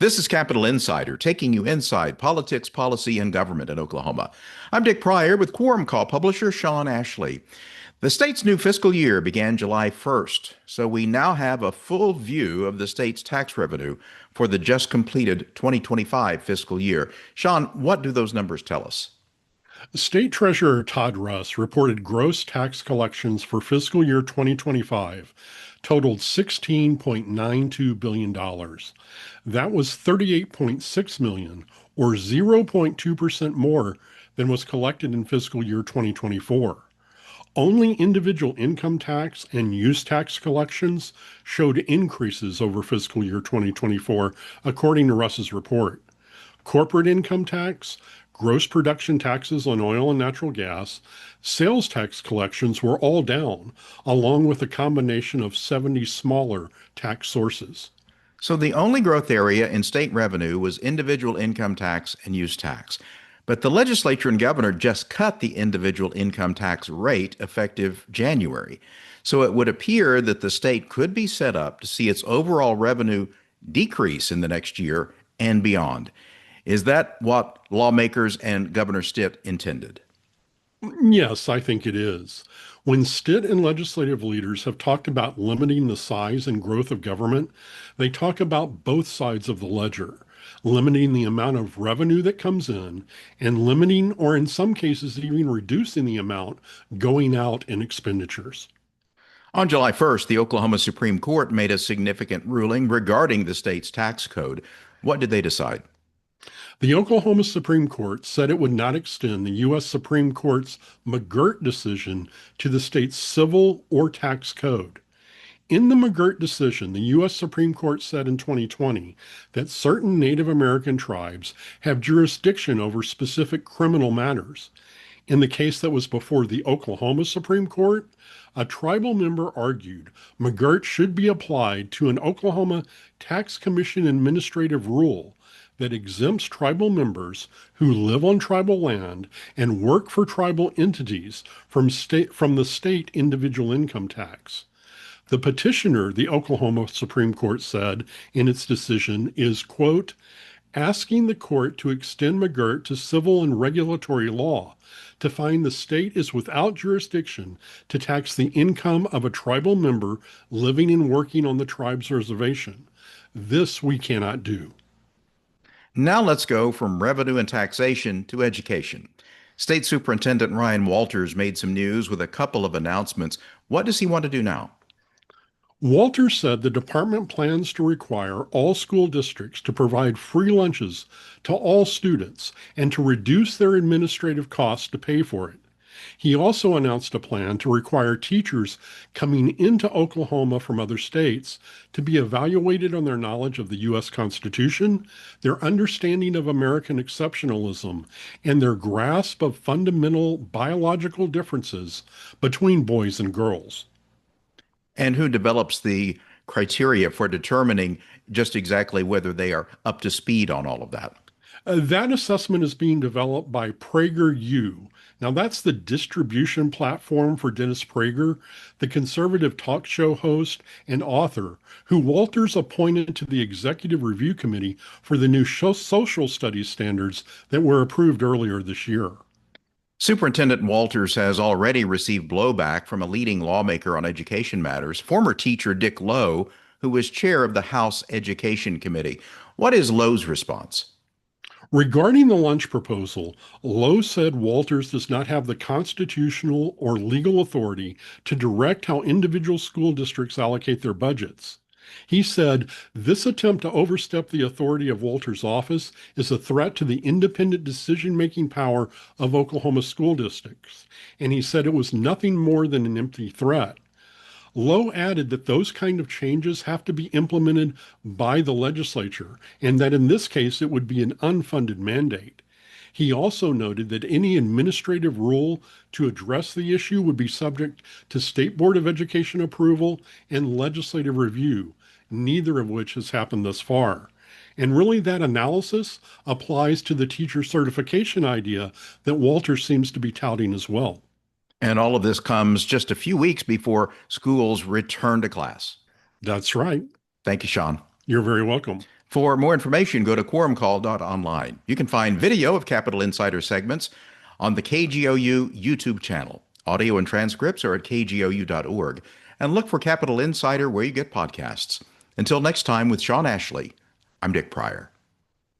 This is Capital Insider, taking you inside politics, policy, and government in Oklahoma. I'm Dick Pryor with Quorum Call publisher Sean Ashley. The state's new fiscal year began July 1st, so we now have a full view of the state's tax revenue for the just completed 2025 fiscal year. Sean, what do those numbers tell us? State Treasurer Todd Russ reported gross tax collections for fiscal year 2025 totaled $16.92 billion. That was $38.6 million, or 0.2% more than was collected in fiscal year 2024. Only individual income tax and use tax collections showed increases over fiscal year 2024, according to Russ's report. Corporate income tax, gross production taxes on oil and natural gas, sales tax collections were all down, along with a combination of 70 smaller tax sources. So the only growth area in state revenue was individual income tax and use tax. But the legislature and governor just cut the individual income tax rate effective January. So it would appear that the state could be set up to see its overall revenue decrease in the next year and beyond. Is that what lawmakers and Governor Stitt intended? Yes, I think it is. When Stitt and legislative leaders have talked about limiting the size and growth of government, they talk about both sides of the ledger, limiting the amount of revenue that comes in and limiting, or in some cases, even reducing the amount going out in expenditures. On July 1st, the Oklahoma Supreme Court made a significant ruling regarding the state's tax code. What did they decide? The Oklahoma Supreme Court said it would not extend the U.S. Supreme Court's McGirt decision to the state's civil or tax code. In the McGirt decision, the U.S. Supreme Court said in 2020 that certain Native American tribes have jurisdiction over specific criminal matters. In the case that was before the Oklahoma Supreme Court, a tribal member argued McGirt should be applied to an Oklahoma Tax Commission administrative rule that exempts tribal members who live on tribal land and work for tribal entities from the state individual income tax. The petitioner, the Oklahoma Supreme Court said in its decision, is, quote, asking the court to extend McGirt to civil and regulatory law to find the state is without jurisdiction to tax the income of a tribal member living and working on the tribe's reservation. This we cannot do. Now let's go from revenue and taxation to education. State Superintendent Ryan Walters made some news with a couple of announcements. What does he want to do now? Walters said the department plans to require all school districts to provide free lunches to all students and to reduce their administrative costs to pay for it. He also announced a plan to require teachers coming into Oklahoma from other states to be evaluated on their knowledge of the U.S. Constitution, their understanding of American exceptionalism, and their grasp of fundamental biological differences between boys and girls. And who develops the criteria for determining just exactly whether they are up to speed on all of that? That assessment is being developed by PragerU. Now, that's the distribution platform for Dennis Prager, the conservative talk show host and author who Walters appointed to the Executive Review Committee for the new social studies standards that were approved earlier this year. Superintendent Walters has already received blowback from a leading lawmaker on education matters, former teacher Dick Lowe, who was chair of the House Education Committee. What is Lowe's response? Regarding the lunch proposal, Lowe said Walters does not have the constitutional or legal authority to direct how individual school districts allocate their budgets. He said this attempt to overstep the authority of Walters' office is a threat to the independent decision-making power of Oklahoma school districts, and he said it was nothing more than an empty threat. Lowe added that those kind of changes have to be implemented by the legislature, and that in this case it would be an unfunded mandate. He also noted that any administrative rule to address the issue would be subject to State Board of Education approval and legislative review, neither of which has happened thus far. And really that analysis applies to the teacher certification idea that Walters seems to be touting as well. And all of this comes just a few weeks before schools return to class. That's right. Thank you, Sean. You're very welcome. For more information, go to quorumcall.online. You can find video of Capital Insider segments on the KGOU YouTube channel. Audio and transcripts are at kgou.org. And look for Capital Insider where you get podcasts. Until next time with Sean Ashley, I'm Dick Pryor.